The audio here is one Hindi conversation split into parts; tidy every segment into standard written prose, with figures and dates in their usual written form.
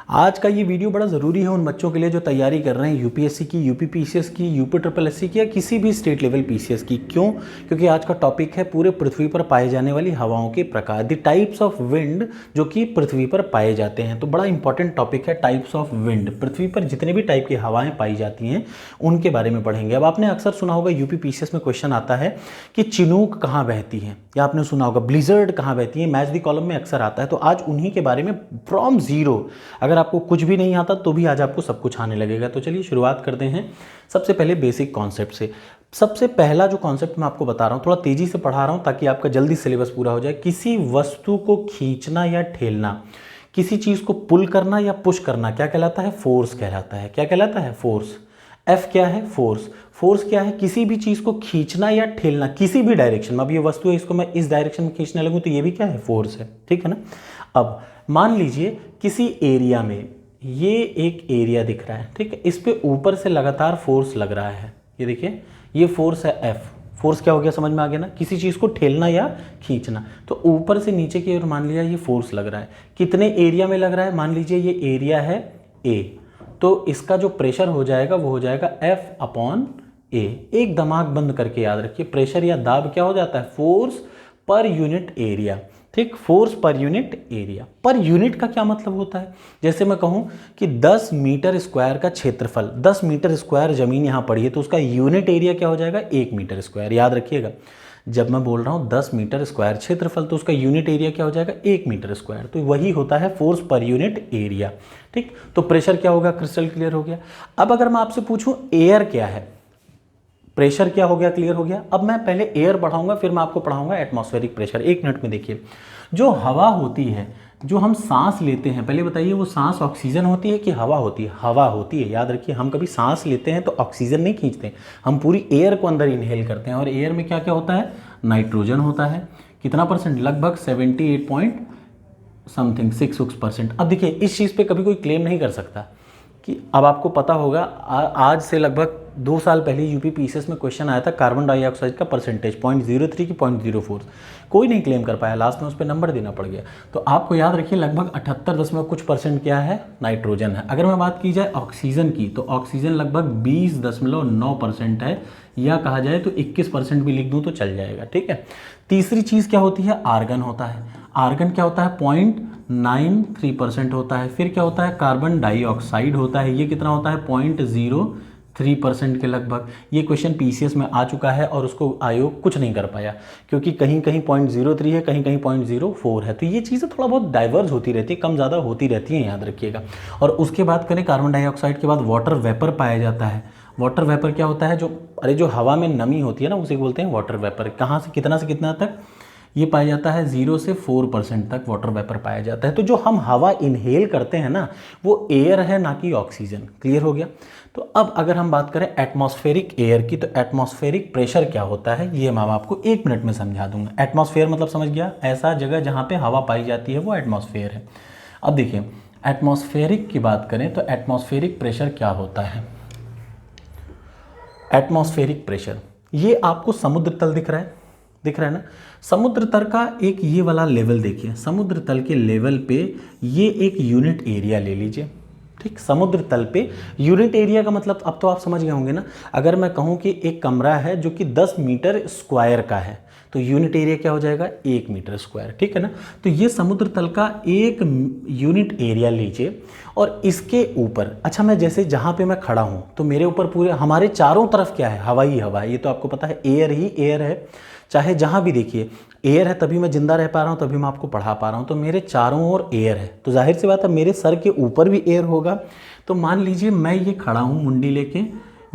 आज का ये वीडियो बड़ा ज़रूरी है उन बच्चों के लिए जो तैयारी कर रहे हैं यूपीएससी की, यूपी पीसीएस की, यूपी ट्रिपल एससी की या किसी भी स्टेट लेवल पीसीएस की। क्यों? क्योंकि आज का टॉपिक है पूरे पृथ्वी पर पाए जाने वाली हवाओं के प्रकार, द टाइप्स ऑफ विंड जो कि पृथ्वी पर पाए जाते हैं। तो बड़ा इंपॉर्टेंट टॉपिक है टाइप्स ऑफ विंड। पृथ्वी पर जितने भी टाइप की हवाएं पाई जाती हैं उनके बारे में पढ़ेंगे। अब आपने अक्सर सुना होगा यूपी पीसीएस में क्वेश्चन आता है कि चिनूक कहाँ बहती है, या आपने सुना होगा ब्लिजर्ड कहाँ बहती है, मैच द कॉलम में अक्सर आता है। तो आज उन्हीं के बारे में फ्रॉम जीरो, अगर आपको कुछ भी नहीं आता तो भी आज आपको सब कुछ आने लगेगा। तो चलिए शुरुआत करते हैं सबसे पहले बेसिक कॉन्सेप्ट से। सबसे पहला जो कॉन्सेप्ट मैं आपको बता रहा हूँ, थोड़ा तेजी से पढ़ा रहा हूँ ताकि आपका जल्दी सिलेबस पूरा हो जाए। किसी वस्तु को खींचना या ठेलना, किसी चीज़ को पुल करना या पुश करना क्या कहलाता है? फोर्स कहलाता है। क्या कहलाता है? फोर्स। एफ क्या है? फोर्स। फोर्स क्या है? किसी भी चीज़ को खींचना या ठेलना किसी भी डायरेक्शन में। अब ये वस्तु है, इसको मैं इस डायरेक्शन में खींचने लगूँ तो ये भी क्या है? फोर्स है। ठीक है ना। अब मान लीजिए किसी एरिया में, ये एक एरिया दिख रहा है, ठीक है, इस पे ऊपर से लगातार फोर्स लग रहा है। ये देखिए, ये फोर्स है एफ। फोर्स क्या हो गया? समझ में आ गया ना? किसी चीज़ को ठेलना या खींचना। तो ऊपर से नीचे की ओर मान लिया ये फोर्स लग रहा है। कितने एरिया में लग रहा है? मान लीजिए ये एरिया है ए, तो इसका जो प्रेशर हो जाएगा वो हो जाएगा एफ अपॉन ए। एक दिमाग बंद करके याद रखिए, प्रेशर या दाब क्या हो जाता है? Force per unit area. ठीक, force per unit area. Per unit का क्या मतलब होता है? जैसे मैं कहूं कि 10 मीटर स्क्वायर का क्षेत्रफल, 10 मीटर स्क्वायर जमीन यहां पड़ी है तो उसका यूनिट एरिया क्या हो जाएगा? 1 मीटर स्क्वायर। याद रखिएगा, जब मैं बोल रहा हूं 10 मीटर स्क्वायर क्षेत्रफल तो उसका यूनिट एरिया क्या हो जाएगा? 1 मीटर स्क्वायर। तो वही होता है फोर्स पर यूनिट एरिया। ठीक, तो प्रेशर क्या होगा? क्रिस्टल क्लियर हो गया। अब अगर मैं आपसे पूछूं एयर क्या है, प्रेशर क्या हो गया? क्लियर हो गया। अब मैं पहले एयर पढ़ाऊंगा, फिर मैं आपको पढ़ाऊंगा एटमॉस्फेरिक प्रेशर। 1 मिनट में देखिए, जो हवा होती है, जो हम सांस लेते हैं, पहले बताइए वो सांस ऑक्सीजन होती है कि हवा होती है? हवा होती है। याद रखिए, हम कभी सांस लेते हैं तो ऑक्सीजन नहीं खींचते, हम पूरी एयर को अंदर इनहेल करते हैं। और एयर में क्या क्या होता है? नाइट्रोजन होता है। कितना परसेंट? लगभग 78 पॉइंट समथिंग 6%। अब देखिए, इस चीज़ पे कभी कोई क्लेम नहीं कर सकता कि, अब आपको पता होगा आज से लगभग 2 साल पहले यूपी पीसीएस में क्वेश्चन आया था कार्बन डाइऑक्साइड का परसेंटेज 0.03 की 0.04। कोई नहीं क्लेम कर पाया, लास्ट में उस पर नंबर देना पड़ गया। तो आपको याद रखिए लगभग 78 क्या है? नाइट्रोजन है। अगर मैं बात की जाए ऑक्सीजन की, तो ऑक्सीजन लगभग 20.9% है, या कहा जाए तो 21% भी लिख दूँ तो चल जाएगा। ठीक है। तीसरी चीज़ क्या होती है? आर्गन होता है। आर्गन क्या होता है? 0.93% होता है। फिर क्या होता है? कार्बन डाइऑक्साइड होता है। ये कितना होता है? 0.03% के लगभग। ये क्वेश्चन पीसीएस में आ चुका है और उसको आयोग कुछ नहीं कर पाया, क्योंकि कहीं कहीं 0.03 है, कहीं कहीं 0.04 है। तो ये चीज़ें थोड़ा बहुत डाइवर्ज होती रहती है, कम ज़्यादा होती रहती हैं, याद रखिएगा। और उसके बाद करें कार्बन डाइऑक्साइड के बाद वाटर वेपर पाया जाता है। वाटर वेपर क्या होता है? जो हवा में नमी होती है ना, उसे बोलते हैं वाटर वेपर। कहाँ से कितना तक ये पाया जाता है? 0 से 4% तक वाटर वेपर पाया जाता है। तो जो हम हवा इनहेल करते हैं ना, वो एयर है, ना कि ऑक्सीजन। क्लियर हो गया। तो अब अगर हम बात करें एटमॉस्फेरिक एयर की, तो एटमॉस्फेरिक प्रेशर क्या होता है ये मैं आपको 1 मिनट में समझा दूंगा। एटमॉस्फेयर मतलब समझ गया, ऐसा जगह जहाँ पे हवा पाई जाती है वो एटमॉस्फेयर है। अब देखिए, एटमॉस्फेरिक की बात करें तो एटमॉस्फेरिक प्रेशर क्या होता है? एटमॉस्फेरिक प्रेशर, ये आपको समुद्र तल दिख रहा है ना? समुद्र तल का एक ये वाला लेवल देखिए, समुद्र तल के लेवल पे ये एक यूनिट एरिया ले लीजिए। ठीक, समुद्र तल पे यूनिट एरिया का मतलब अब तो आप समझ गए होंगे ना। अगर मैं कहूँ कि एक कमरा है जो कि 10 मीटर स्क्वायर का है, तो यूनिट एरिया क्या हो जाएगा? 1 मीटर स्क्वायर। ठीक है ना। तो ये समुद्र तल का एक यूनिट एरिया लीजिए और इसके ऊपर, अच्छा मैं जैसे जहाँ पे मैं खड़ा हूँ तो मेरे ऊपर पूरे, हमारे चारों तरफ क्या है? हवा ही हवा है। ये तो आपको पता है, एयर ही एयर है। चाहे जहाँ भी देखिए एयर है, तभी मैं जिंदा रह पा रहा हूँ, तभी मैं आपको पढ़ा पा रहा हूँ। तो मेरे चारों ओर एयर है, तो जाहिर सी बात है मेरे सर के ऊपर भी एयर होगा। तो मान लीजिए मैं ये खड़ा हूँ मुंडी लेके,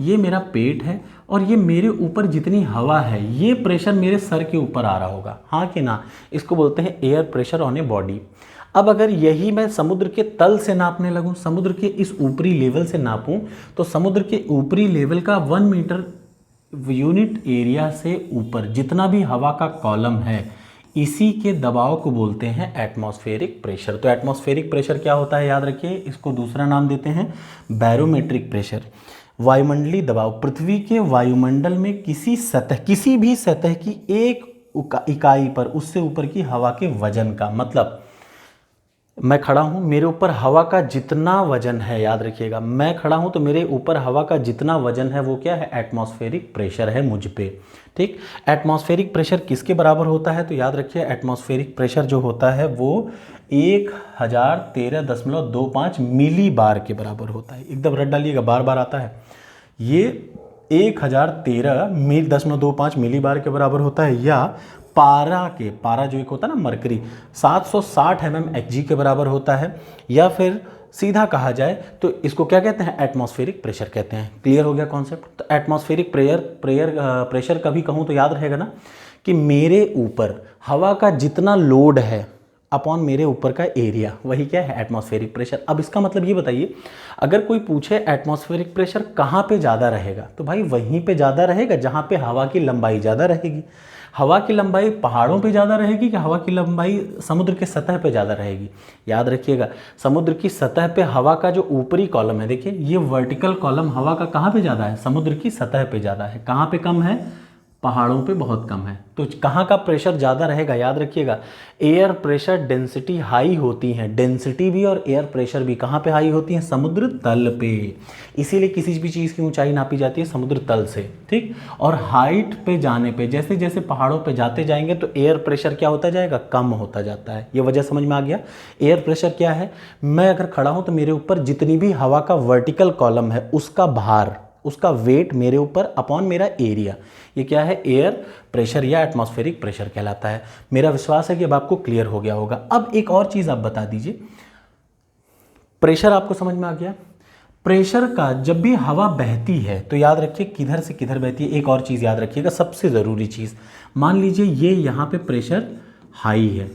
ये मेरा पेट है और ये मेरे ऊपर जितनी हवा है, ये प्रेशर मेरे सर के ऊपर आ रहा होगा, हाँ कि ना? इसको बोलते हैं air pressure on a body. अब अगर यही मैं समुद्र के तल से नापने लगूँ, समुद्र के इस ऊपरी लेवल से नापूं, तो समुद्र के ऊपरी लेवल का 1 मीटर यूनिट एरिया से ऊपर जितना भी हवा का कॉलम है, इसी के दबाव को बोलते हैं एटमॉस्फेरिक प्रेशर। तो एटमॉस्फेरिक प्रेशर क्या होता है? याद रखिए, इसको दूसरा नाम देते हैं बैरोमेट्रिक प्रेशर। वायुमंडलीय दबाव, पृथ्वी के वायुमंडल में किसी भी सतह की एक इकाई पर उससे ऊपर की हवा के वजन का, मतलब मैं खड़ा हूँ, मेरे ऊपर हवा का जितना वजन है, याद रखिएगा, मैं खड़ा हूँ तो मेरे ऊपर हवा का जितना वजन है वो क्या है, एटमॉस्फेरिक प्रेशर है मुझ पे। ठीक, एटमॉस्फेरिक प्रेशर किसके बराबर होता है, तो याद रखिए एटमॉस्फेरिक प्रेशर जो होता है वो 1013.25 मिली बार के बराबर होता है। एकदम रट डालिएगा, बार बार आता है। ये 1013.25 मिली बार के बराबर होता है, या पारा जो एक होता है ना मरकरी, 760 mmHg के बराबर होता है, या फिर सीधा कहा जाए तो इसको क्या कहते हैं, एटमॉस्फेरिक प्रेशर कहते हैं। क्लियर हो गया कॉन्सेप्ट। तो एटमॉस्फेरिक प्रेशर कभी कहूँ तो याद रहेगा ना कि मेरे ऊपर हवा का जितना लोड है अपॉन मेरे ऊपर का एरिया, वही क्या है, एटमॉस्फेरिक प्रेशर। अब इसका मतलब ये बताइए, अगर कोई पूछे एटमॉस्फेरिक प्रेशर कहाँ पे ज़्यादा रहेगा, तो भाई वहीं पे ज़्यादा रहेगा जहाँ पे हवा की लंबाई ज़्यादा रहेगी। हवा की लंबाई पहाड़ों पे ज़्यादा रहेगी कि हवा की लंबाई समुद्र के सतह पे ज़्यादा रहेगी। याद रखिएगा, समुद्र की सतह पे हवा का जो ऊपरी कॉलम है, देखिए ये वर्टिकल कॉलम हवा का कहाँ पे ज़्यादा है, समुद्र की सतह पे ज़्यादा है। कहाँ पे कम है, पहाड़ों पे बहुत कम है। तो कहाँ का प्रेशर ज़्यादा रहेगा, याद रखिएगा एयर प्रेशर डेंसिटी हाई होती है। डेंसिटी भी और एयर प्रेशर भी कहाँ पे हाई होती है, समुद्र तल पे। इसीलिए किसी भी चीज़ की ऊंचाई नापी जाती है समुद्र तल से। ठीक, और हाइट पे जाने पे, जैसे जैसे पहाड़ों पे जाते जाएंगे तो एयर प्रेशर क्या होता जाएगा, कम होता जाता है। ये वजह समझ में आ गया। एयर प्रेशर क्या है, मैं अगर खड़ा हूँ तो मेरे ऊपर जितनी भी हवा का वर्टिकल कॉलम है उसका भार, उसका वेट मेरे ऊपर अपॉन मेरा एरिया, ये क्या है, एयर प्रेशर या एटमॉस्फेरिक प्रेशर कहलाता है। मेरा विश्वास है कि अब आपको क्लियर हो गया होगा। अब एक और चीज़ आप बता दीजिए, प्रेशर आपको समझ में आ गया। प्रेशर का जब भी हवा बहती है तो याद रखिए किधर से किधर बहती है। एक और चीज़ याद रखिएगा, सबसे ज़रूरी चीज़, मान लीजिए ये यहाँ पे प्रेशर हाई है,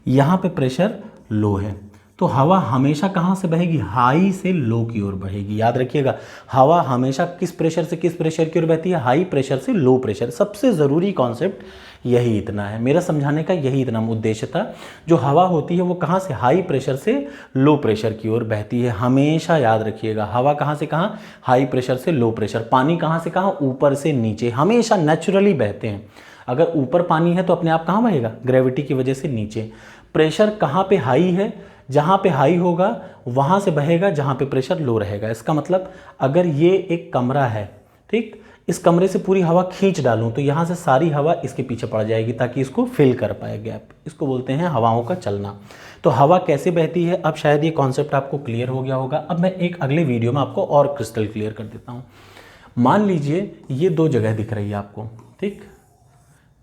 यहाँ पे प्रेशर लो है, तो हवा हमेशा कहाँ से बहेगी, हाई से लो की ओर बहेगी। याद रखिएगा, हवा हमेशा किस प्रेशर से किस प्रेशर की ओर बहती है, हाई प्रेशर से लो प्रेशर। सबसे ज़रूरी कॉन्सेप्ट यही इतना है, मेरा समझाने का यही इतना उद्देश्य था। जो हवा होती है वो कहाँ से, हाई प्रेशर से लो प्रेशर की ओर बहती है हमेशा। याद रखिएगा, हवा कहाँ से कहाँ, हाई प्रेशर से लो प्रेशर। पानी कहाँ से कहाँ, ऊपर से नीचे, हमेशा नेचुरली बहते हैं। अगर ऊपर पानी है तो अपने आप कहाँ बहेगा, ग्रेविटी की वजह से नीचे। प्रेशर कहाँ पे हाई है, जहाँ पे हाई होगा वहाँ से बहेगा जहाँ पे प्रेशर लो रहेगा। इसका मतलब अगर ये एक कमरा है, ठीक, इस कमरे से पूरी हवा खींच डालूं तो यहाँ से सारी हवा इसके पीछे पड़ जाएगी ताकि इसको फिल कर पाए गैप। इसको बोलते हैं हवाओं का चलना। तो हवा कैसे बहती है, अब शायद ये कॉन्सेप्ट आपको क्लियर हो गया होगा। अब मैं एक अगले वीडियो में आपको और क्रिस्टल क्लियर कर देता हूँ। मान लीजिए ये दो जगह दिख रही है आपको, ठीक,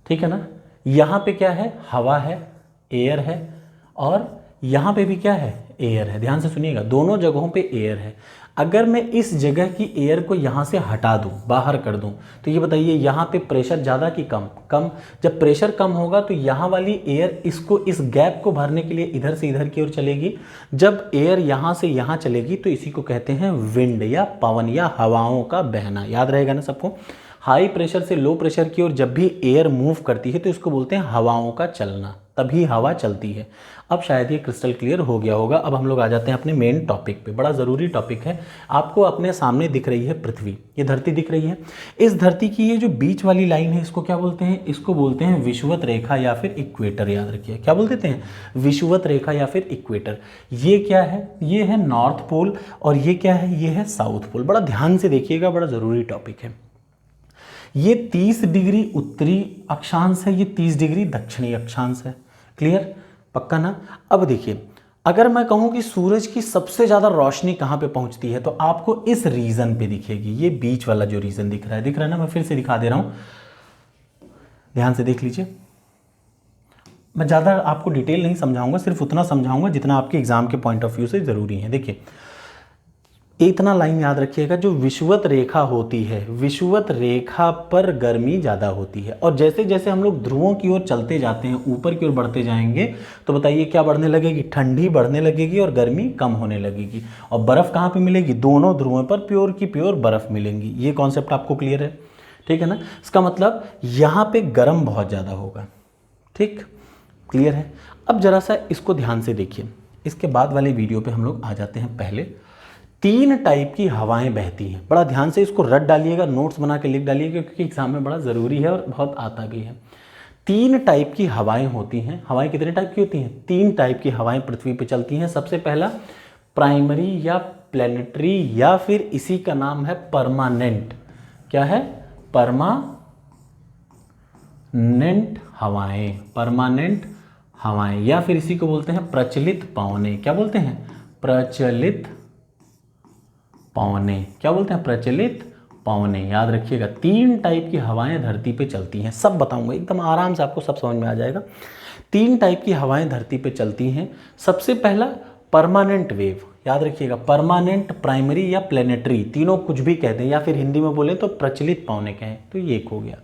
ठीक है ना। यहाँ पे क्या है, हवा है, एयर है, और यहाँ पे भी क्या है, एयर है। ध्यान से सुनिएगा, दोनों जगहों पे एयर है। अगर मैं इस जगह की एयर को यहाँ से हटा दूँ, बाहर कर दूँ, तो ये बताइए यहाँ पे प्रेशर ज़्यादा कि कम, कम। जब प्रेशर कम होगा तो यहाँ वाली एयर इसको, इस गैप को भरने के लिए इधर से इधर की ओर चलेगी। जब एयर यहाँ से यहाँ चलेगी तो इसी को कहते हैं विंड या पवन या हवाओं का बहना। याद रहेगा ना सबको। हाई प्रेशर से लो प्रेशर की ओर जब भी एयर मूव करती है तो इसको बोलते हैं हवाओं का चलना, तभी हवा चलती है। अब शायद ये क्रिस्टल क्लियर हो गया होगा। अब हम लोग आ जाते हैं अपने मेन टॉपिक पे। बड़ा ज़रूरी टॉपिक है। आपको अपने सामने दिख रही है पृथ्वी, ये धरती दिख रही है। इस धरती की ये जो बीच वाली लाइन है इसको क्या बोलते हैं, इसको बोलते हैं विषुवत रेखा या फिर इक्वेटर। याद रखिए, क्या बोल देते हैं, विषुवत रेखा या फिर इक्वेटर। ये क्या है, ये है नॉर्थ पोल, और ये क्या है, ये है साउथ पोल। बड़ा ध्यान से देखिएगा, बड़ा ज़रूरी टॉपिक है। ये 30 डिग्री उत्तरी अक्षांश है, ये 30 डिग्री दक्षिणी अक्षांश है। क्लियर, पक्का ना। अब देखिए, अगर मैं कहूँ कि सूरज की सबसे ज़्यादा रोशनी कहाँ पे पहुँचती है तो आपको इस रीजन पे दिखेगी। ये बीच वाला जो रीजन दिख रहा है ना, मैं फिर से दिखा दे रहा हूँ, ध्यान से देख लीजिए। मैं ज़्यादा आपको डिटेल नहीं समझाऊंगा, सिर्फ उतना समझाऊंगा जितना आपके एग्जाम के पॉइंट ऑफ व्यू से ज़रूरी है। देखिए, इतना लाइन याद रखिएगा, जो विषुवत रेखा होती है, विषुवत रेखा पर गर्मी ज़्यादा होती है। और जैसे जैसे हम लोग ध्रुवों की ओर चलते जाते हैं, ऊपर की ओर बढ़ते जाएंगे, तो बताइए क्या बढ़ने लगेगी, ठंडी बढ़ने लगेगी और गर्मी कम होने लगेगी। और बर्फ़ कहाँ पे मिलेगी, दोनों ध्रुवों पर प्योर की प्योर बर्फ़ मिलेंगी। ये कॉन्सेप्ट आपको क्लियर है, ठीक है ना। इसका मतलब यहाँ पे गर्म बहुत ज़्यादा होगा, ठीक, क्लियर है। अब ज़रा सा इसको ध्यान से देखिए। इसके बाद वाले वीडियो पे हम लोग आ जाते हैं। पहले 3 टाइप की हवाएं बहती हैं। बड़ा ध्यान से इसको रट डालिएगा, नोट्स बना के लिख डालिएगा, क्योंकि एग्जाम में बड़ा ज़रूरी है और बहुत आता भी है। तीन टाइप की हवाएं होती हैं। हवाएं कितने टाइप की होती हैं? तीन टाइप की हवाएं पृथ्वी पे चलती हैं। सबसे पहला प्राइमरी या प्लेनेटरी, या फिर इसी का नाम है परमानेंट। क्या है? परमानेंट हवाएं, परमानेंट हवाएं, या फिर इसी को बोलते हैं प्रचलित पवने। क्या बोलते हैं? प्रचलित पवने। क्या बोलते हैं? प्रचलित पवने। याद रखिएगा, तीन टाइप की हवाएं धरती पे चलती हैं। सब बताऊंगा एकदम आराम से, आपको सब समझ में आ जाएगा। तीन टाइप की हवाएं धरती पे चलती हैं। सबसे पहला परमानेंट वेव। याद रखिएगा, परमानेंट, प्राइमरी या प्लेनेटरी, तीनों कुछ भी कहते हैं, या फिर हिंदी में बोले तो प्रचलित पवने कहें, तो ये एक हो गया।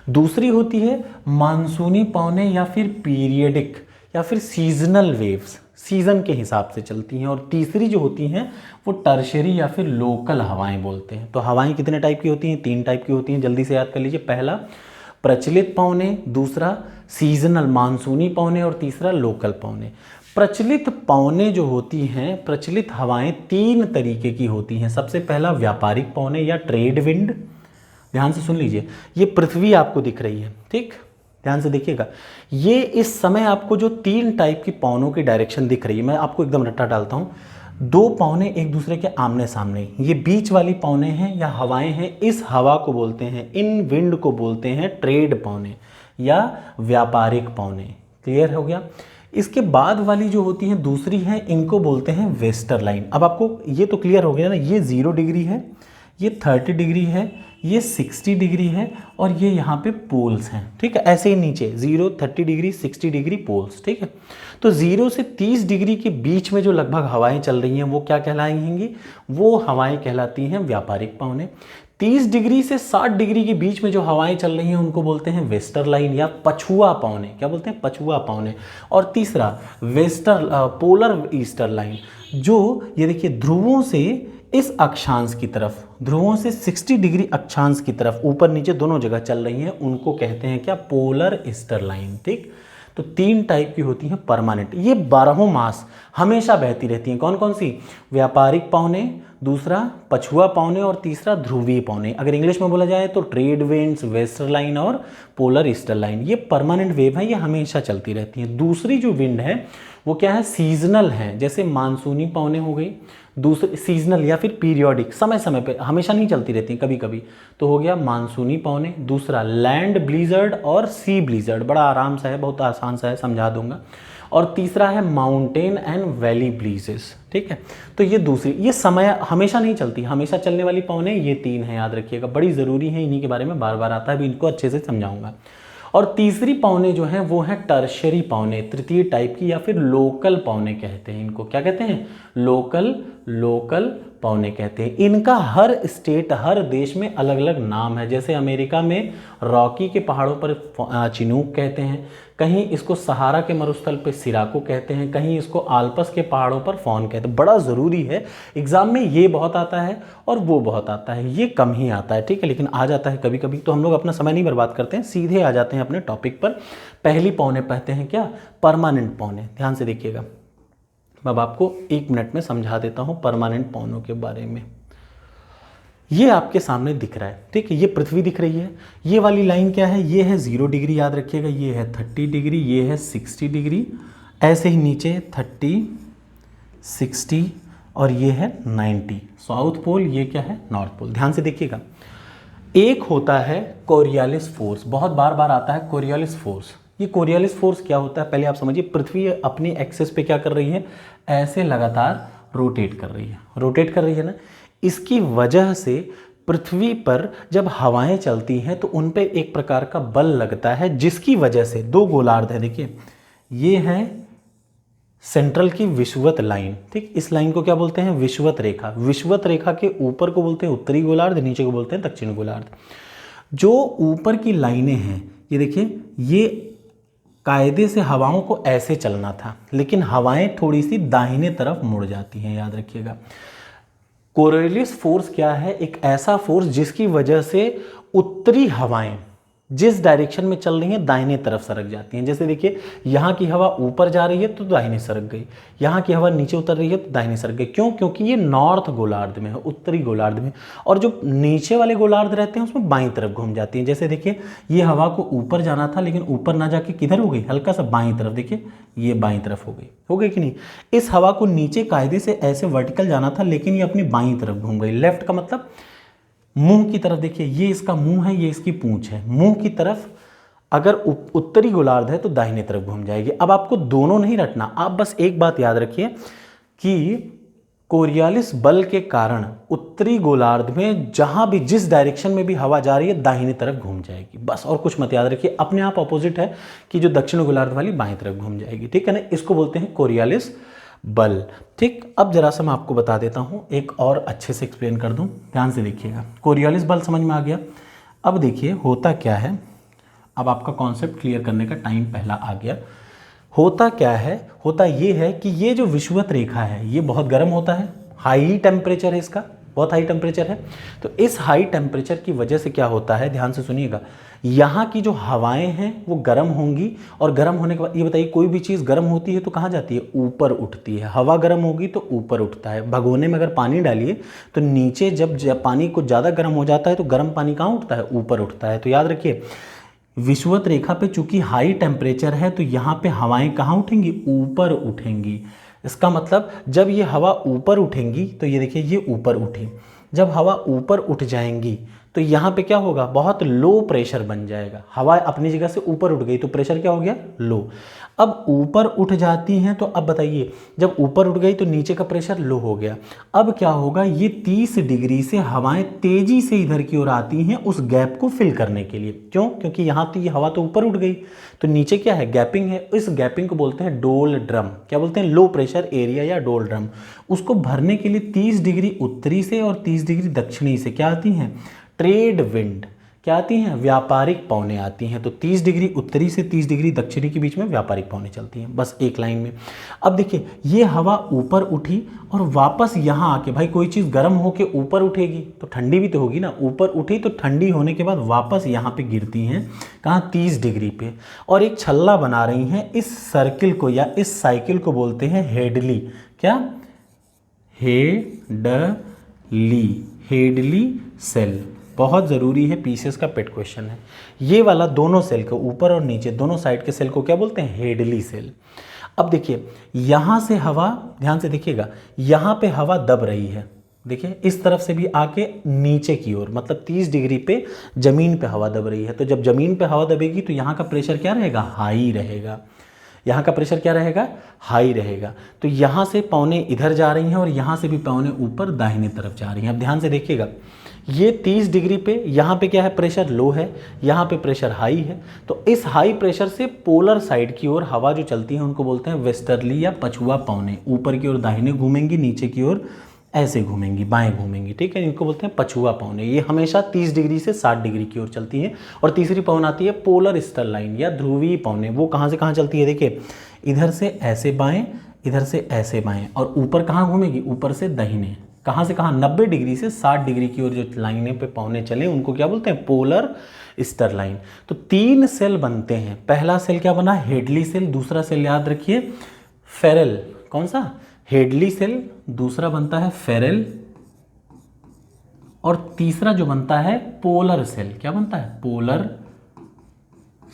दूसरी होती है मानसूनी पवने, या फिर पीरियडिक, या फिर सीजनल वेव्स, सीजन के हिसाब से चलती हैं। और तीसरी जो होती हैं वो टर्शरी या फिर लोकल हवाएं बोलते हैं। तो हवाएं कितने टाइप की होती हैं? तीन टाइप की होती हैं, जल्दी से याद कर लीजिए। पहला प्रचलित पवने, दूसरा सीजनल मानसूनी पवने, और तीसरा लोकल पवने। प्रचलित पवने जो होती हैं, प्रचलित हवाएं तीन तरीके की होती हैं। सबसे पहला व्यापारिक पवने या ट्रेड विंड। ध्यान से सुन लीजिए, ये पृथ्वी आपको दिख रही है, ठीक, ध्यान से देखिएगा। ये इस समय आपको जो तीन टाइप की पवनों की डायरेक्शन दिख रही है, मैं आपको एकदम रट्टा डालता हूँ। दो पवने एक दूसरे के आमने सामने, ये बीच वाली पवने हैं या हवाएं हैं, इस हवा को बोलते हैं, इन विंड को बोलते हैं ट्रेड पवने या व्यापारिक पवने। क्लियर हो गया? इसके बाद वाली जो होती हैं दूसरी हैं, इनको बोलते हैं वेस्टरलाइन। अब आपको ये तो क्लियर हो गया ना, ये 0 डिग्री है, ये 30 डिग्री है, ये 60 डिग्री है, और ये यहाँ पे पोल्स हैं, ठीक है। ऐसे ही नीचे 0, 30 डिग्री, 60 डिग्री पोल्स, ठीक है। तो 0 से 30 डिग्री के बीच में जो लगभग हवाएं चल रही हैं वो क्या कहलाएंगी? वो हवाएं कहलाती हैं व्यापारिक पवने। 30 डिग्री से 60 डिग्री के बीच में जो हवाएं चल रही हैं उनको बोलते हैं वेस्टरलाइन या पछुआ पवने। क्या बोलते हैं? पछुआ पवने। और तीसरा पोलर ईस्टर लाइन, जो ये देखिए ध्रुवों से इस अक्षांश की तरफ, ध्रुवों से 60 डिग्री अक्षांश की तरफ ऊपर नीचे दोनों जगह चल रही हैं, उनको कहते हैं क्या? पोलर ईस्टर लाइन, ठीक। तो तीन टाइप की होती हैं परमानेंट, ये 12 मास हमेशा बहती रहती हैं। कौन कौन सी? व्यापारिक पवने, दूसरा पछुआ पवने, और तीसरा ध्रुवीय पवने। अगर इंग्लिश में बोला जाए तो ट्रेड विंड्स, वेस्टर लाइन और पोलर ईस्टर लाइन, ये परमानेंट वेव है, ये हमेशा चलती रहती हैं। दूसरी जो विंड है वो क्या है? सीजनल है, जैसे मानसूनी पवने हो गई। दूसरी सीजनल या फिर पीरियोडिक, समय समय पे, हमेशा नहीं चलती रहती, कभी कभी, तो हो गया मानसूनी पवने। दूसरा लैंड ब्लीजर्ड और सी ब्लीजर्ड, बड़ा आराम सा है, बहुत आसान सा है, समझा दूंगा। और तीसरा है माउंटेन एंड वैली ब्रीजेस, ठीक है। तो ये दूसरी, ये समय हमेशा नहीं चलती, हमेशा चलने वाली पवने ये तीन है, याद रखिएगा, बड़ी ज़रूरी है, इन्हीं के बारे में बार बार आता है, अभी इनको अच्छे से समझाऊंगा। और तीसरी पवने जो हैं वो हैं टर्शरी पवने, तृतीय टाइप की, या फिर लोकल पवने कहते हैं इनको। क्या कहते हैं? लोकल पवने कहते हैं। इनका हर स्टेट, हर देश में अलग अलग नाम है। जैसे अमेरिका में रॉकी के पहाड़ों पर चिनूक कहते हैं, कहीं इसको सहारा के मरुस्थल पे सिराको कहते हैं, कहीं इसको आल्पस के पहाड़ों पर फॉन कहते हैं। बड़ा ज़रूरी है, एग्जाम में ये बहुत आता है और वो बहुत आता है, ये कम ही आता है, ठीक है, लेकिन आ जाता है कभी कभी। तो हम लोग अपना समय नहीं बर्बाद करते हैं, सीधे आ जाते हैं अपने टॉपिक पर। पहली पवने कहते हैं क्या? परमानेंट पवने। ध्यान से देखिएगा, अब आपको 1 मिनट में समझा देता हूँ परमानेंट पवनों के बारे में। ये आपके सामने दिख रहा है, ठीक है, ये पृथ्वी दिख रही है। ये वाली लाइन क्या है? ये है 0 डिग्री, याद रखिएगा, ये है 30 डिग्री, ये है 60 डिग्री, ऐसे ही नीचे 30, 60 और ये है 90। साउथ पोल, ये क्या है? North pole. ध्यान से देखिएगा, एक होता है कोरियालिस फोर्स, बहुत बार बार आता है कोरियालिस फोर्स। ये कोरियालिस फोर्स क्या होता है पहले आप समझिए। पृथ्वी अपनी एक्सिस पे क्या कर रही है? ऐसे लगातार रोटेट कर रही है, रोटेट कर रही है ना। इसकी वजह से पृथ्वी पर जब हवाएं चलती हैं तो उन पे एक प्रकार का बल लगता है, जिसकी वजह से दो गोलार्ध है, देखिए ये है सेंट्रल की विषुवत लाइन, ठीक, इस लाइन को क्या बोलते हैं? विषुवत रेखा। विषुवत रेखा के ऊपर को बोलते हैं उत्तरी गोलार्ध, नीचे को बोलते हैं दक्षिण गोलार्ध। जो ऊपर की लाइनें हैं, ये देखिए, ये कायदे से हवाओं को ऐसे चलना था, लेकिन हवाएं थोड़ी सी दाहिने तरफ मुड़ जाती हैं, याद रखिएगा। कोरियोलिस फोर्स क्या है? एक ऐसा फोर्स जिसकी वजह से उत्तरी हवाएं जिस डायरेक्शन में चल रही हैं दाहिने तरफ सरक जाती हैं। जैसे देखिए यहाँ की हवा ऊपर जा रही है तो दाहिने सरक गई, यहाँ की हवा नीचे उतर रही है तो दाहिने सरक गई। क्यों? क्योंकि ये नॉर्थ गोलार्ध में है, उत्तरी गोलार्ध में, और जो नीचे वाले गोलार्ध रहते हैं उसमें बाईं तरफ घूम जाती हैं। जैसे देखिए ये हवा को ऊपर जाना था लेकिन ऊपर ना जाके किधर हो गई, हल्का सा बाईं तरफ, देखिए ये बाईं तरफ हो गई कि नहीं। इस हवा को नीचे कायदे से ऐसे वर्टिकल जाना था लेकिन ये अपनी बाईं तरफ घूम गई। लेफ्ट का मतलब मुंह की तरफ, देखिए ये इसका मुंह है, ये इसकी पूंछ है, मुंह की तरफ अगर उत्तरी गोलार्ध है तो दाहिने तरफ घूम जाएगी। अब आपको दोनों नहीं रटना, आप बस एक बात याद रखिए कि कोरियालिस बल के कारण उत्तरी गोलार्ध में जहां भी जिस डायरेक्शन में भी हवा जा रही है दाहिने तरफ घूम जाएगी, बस और कुछ मत याद रखिए। अपने आप ऑपोजिट है कि जो दक्षिण गोलार्ध वाली बाएं तरफ घूम जाएगी, ठीक है ना। इसको बोलते हैं कोरियालिस बल। ठीक, अब जरा सा मैं आपको बता देता हूं, एक और अच्छे से एक्सप्लेन कर दूं, ध्यान से देखिएगा। कोरियालिस बल समझ में आ गया। अब देखिए होता क्या है, अब आपका कॉन्सेप्ट क्लियर करने का टाइम पहला आ गया। होता क्या है, होता ये है कि ये जो विषुवत रेखा है ये बहुत गर्म होता है, हाई टेम्परेचर है इसका, बहुत हाई टेम्परेचर है। तो इस हाई टेम्परेचर की वजह से क्या होता है, ध्यान से सुनिएगा, यहाँ की जो हवाएं हैं वो गर्म होंगी, और गर्म होने के बाद ये बताइए कोई भी चीज़ गर्म होती है तो कहाँ जाती है, ऊपर उठती है। हवा गर्म होगी तो ऊपर उठता है। भगोने में अगर पानी डालिए तो नीचे जब पानी को ज़्यादा गर्म हो जाता है तो गर्म पानी कहाँ उठता है, ऊपर उठता है। तो याद रखिए विषुवत रेखा पे चूंकि हाई टेम्परेचर है तो यहाँ पे हवाएं कहाँ उठेंगी, ऊपर उठेंगी। इसका मतलब जब ये हवा ऊपर उठेंगी तो ये देखिए ये ऊपर उठी, जब हवा ऊपर उठ जाएंगी तो यहाँ पे क्या होगा, बहुत लो प्रेशर बन जाएगा। हवा अपनी जगह से ऊपर उठ गई तो प्रेशर क्या हो गया, लो। अब ऊपर उठ जाती हैं तो अब बताइए जब ऊपर उठ गई तो नीचे का प्रेशर लो हो गया। अब क्या होगा, ये 30 डिग्री से हवाएं तेजी से इधर की ओर आती हैं उस गैप को फिल करने के लिए। क्यों? क्योंकि यहाँ तो ये हवा तो ऊपर उठ गई तो नीचे क्या है, गैपिंग है। इस गैपिंग को बोलते हैं डोल ड्रम। क्या बोलते हैं, लो प्रेशर एरिया या डोल ड्रम। उसको भरने के लिए 30 डिग्री उत्तरी से और 30 डिग्री दक्षिणी से क्या आती हैं, ट्रेड विंड, क्या आती हैं, व्यापारिक पवनें आती हैं। तो 30 डिग्री उत्तरी से 30 डिग्री दक्षिणी के बीच में व्यापारिक पवनें चलती हैं, बस एक लाइन में। अब देखिए ये हवा ऊपर उठी और वापस यहाँ आके, भाई कोई चीज़ गर्म होके ऊपर उठेगी तो ठंडी भी तो होगी ना, ऊपर उठी तो ठंडी होने के बाद वापस यहाँ पे गिरती हैं, कहाँ, 30 डिग्री पे, और एक छल्ला बना रही हैं। इस सर्किल को या इस साइकिल को बोलते हैं हेडली। क्या, हेडली सेल। बहुत ज़रूरी है, पीसीएस का पेट क्वेश्चन है। ये वाला दोनों सेल को, ऊपर और नीचे दोनों साइड के सेल को क्या बोलते हैं, हेडली सेल। अब देखिए यहाँ से हवा, ध्यान से देखिएगा, यहाँ पे हवा दब रही है, देखिए इस तरफ से भी आके नीचे की ओर, मतलब 30 डिग्री पे जमीन पे हवा दब रही है। तो जब जमीन पे हवा दबेगी तो यहाँ का प्रेशर क्या रहेगा, हाई रहेगा। यहाँ का प्रेशर क्या रहेगा, हाई रहेगा। तो यहाँ से पवनें इधर जा रही हैं और यहाँ से भी पवनें ऊपर दाहिने तरफ जा रही हैं। अब ध्यान से देखिएगा, ये 30 डिग्री पे यहाँ पे क्या है, प्रेशर लो है, यहाँ पे प्रेशर हाई है। तो इस हाई प्रेशर से पोलर साइड की ओर हवा जो चलती है उनको बोलते हैं वेस्टर्ली या पछुआ पवनें। ऊपर की ओर दाहिने घूमेंगी, नीचे की ओर ऐसे घूमेंगी, बाएं घूमेंगी, ठीक है। इनको बोलते हैं पछुआ पवनें। ये हमेशा 30 डिग्री से 60 डिग्री की ओर चलती है। और तीसरी पवन आती है पोलर स्टर लाइन या ध्रुवीय पवनें। वो कहाँ से कहाँ चलती है, देखिए इधर से ऐसे बाएं, इधर से ऐसे बाएं, और ऊपर कहाँ घूमेगी, ऊपर से दाहिने। कहाँ से कहाँ, 90 डिग्री से 60 डिग्री की ओर जो लाइनें पे पवनें चले उनको क्या बोलते हैं, पोलर स्टर लाइन। तो 3 सेल बनते हैं। पहला सेल क्या बना, हेडली सेल। दूसरा सेल याद रखिए फेरेल। कौन सा, हेडली सेल। दूसरा बनता है फेरेल, और तीसरा जो बनता है पोलर सेल। क्या बनता है, पोलर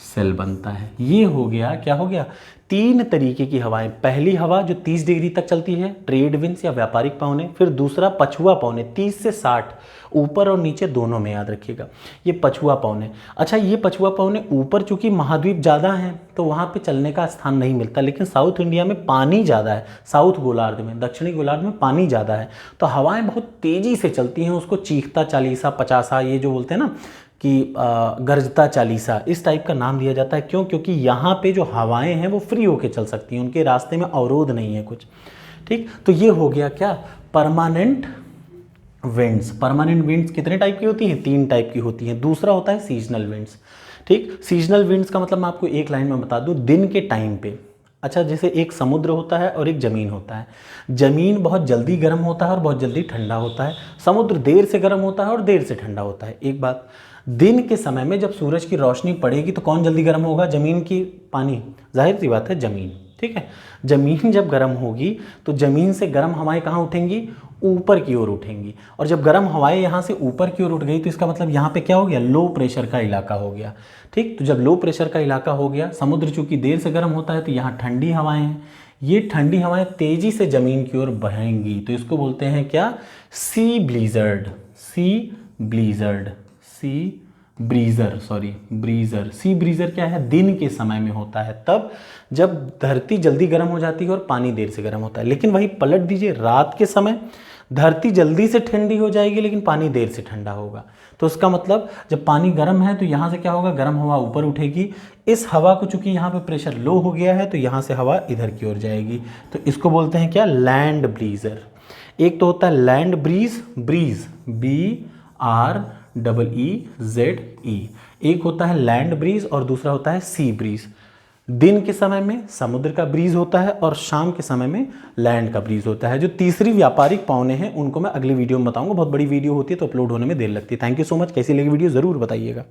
सेल बनता है। ये हो गया, क्या हो गया, 3 तरीके की हवाएं। पहली हवा जो 30 डिग्री तक चलती है, ट्रेड विंड्स या व्यापारिक पवनें। फिर दूसरा पछुआ पवनें, 30 से 60, ऊपर और नीचे दोनों में, याद रखिएगा ये पछुआ पवनें। अच्छा, ये पछुआ पवनें ऊपर चूंकि महाद्वीप ज़्यादा हैं तो वहाँ पे चलने का स्थान नहीं मिलता, लेकिन साउथ इंडिया में पानी ज़्यादा है, साउथ गोलार्ध में, दक्षिणी गोलार्ध में पानी ज़्यादा है, तो हवाएं बहुत तेज़ी से चलती हैं। उसको चीखता चालीसा, पचासा, ये जो बोलते हैं ना कि गरजता चालीसा, इस टाइप का नाम दिया जाता है। क्यों, क्योंकि यहाँ पे जो हवाएं हैं वो फ्री होके चल सकती हैं, उनके रास्ते में अवरोध नहीं है कुछ, ठीक। तो ये हो गया क्या, परमानेंट विंड्स। परमानेंट विंड्स कितने टाइप की होती हैं, 3 टाइप की होती हैं। दूसरा होता है सीजनल विंड्स, ठीक। सीजनल विंड्स का मतलब मैं आपको एक लाइन में बता दूं, दिन के टाइम पे। अच्छा, जैसे एक समुद्र होता है और एक ज़मीन होता है। ज़मीन बहुत जल्दी गर्म होता है और बहुत जल्दी ठंडा होता है। समुद्र देर से गर्म होता है और देर से ठंडा होता है। एक बात, दिन के समय में जब सूरज की रोशनी पड़ेगी तो कौन जल्दी गर्म होगा? ज़मीन की पानी, जाहिर सी बात है ज़मीन, ठीक है। ज़मीन जब गर्म होगी तो ज़मीन से गर्म हवाएं कहाँ उठेंगी? ऊपर की ओर उठेंगी। और जब गर्म हवाएं यहाँ से ऊपर की ओर उठ गई तो इसका मतलब यहाँ पे क्या हो गया? लो प्रेशर का इलाका हो गया, ठीक। तो जब लो प्रेशर का इलाका हो गया, समुद्र चूंकि देर से गर्म होता है तो यहाँ ठंडी हवाएं हैं, ये ठंडी हवाएं तेजी से जमीन की ओर बहेंगी, तो इसको बोलते हैं क्या? सी ब्लीजर्ड, सी ब्लीजर्ड, सी ब्रीजर, सॉरी ब्रीजर। सी ब्रीजर क्या है? दिन के समय में होता है, तब जब धरती जल्दी गर्म हो जाती है और पानी देर से गर्म होता है। लेकिन वही पलट दीजिए, रात के समय धरती जल्दी से ठंडी हो जाएगी लेकिन पानी देर से ठंडा होगा। तो उसका मतलब जब पानी गर्म है तो यहाँ से क्या होगा? गर्म हवा ऊपर उठेगी, इस हवा को चूंकि यहाँ पे प्रेशर लो हो गया है तो यहाँ से हवा इधर की ओर जाएगी, तो इसको बोलते हैं क्या? लैंड ब्रीजर। एक तो होता है लैंड ब्रीज, ब्रीज BREEZE, एक होता है लैंड ब्रीज और दूसरा होता है सी ब्रीज। दिन के समय में समुद्र का ब्रीज होता है और शाम के समय में लैंड का ब्रीज होता है। जो तीसरी व्यापारिक पौने हैं उनको मैं अगली वीडियो में बताऊंगा, बहुत बड़ी वीडियो होती है तो अपलोड होने में देर लगती है। Thank you so much. कैसी लगी वीडियो ज़रूर बताइएगा।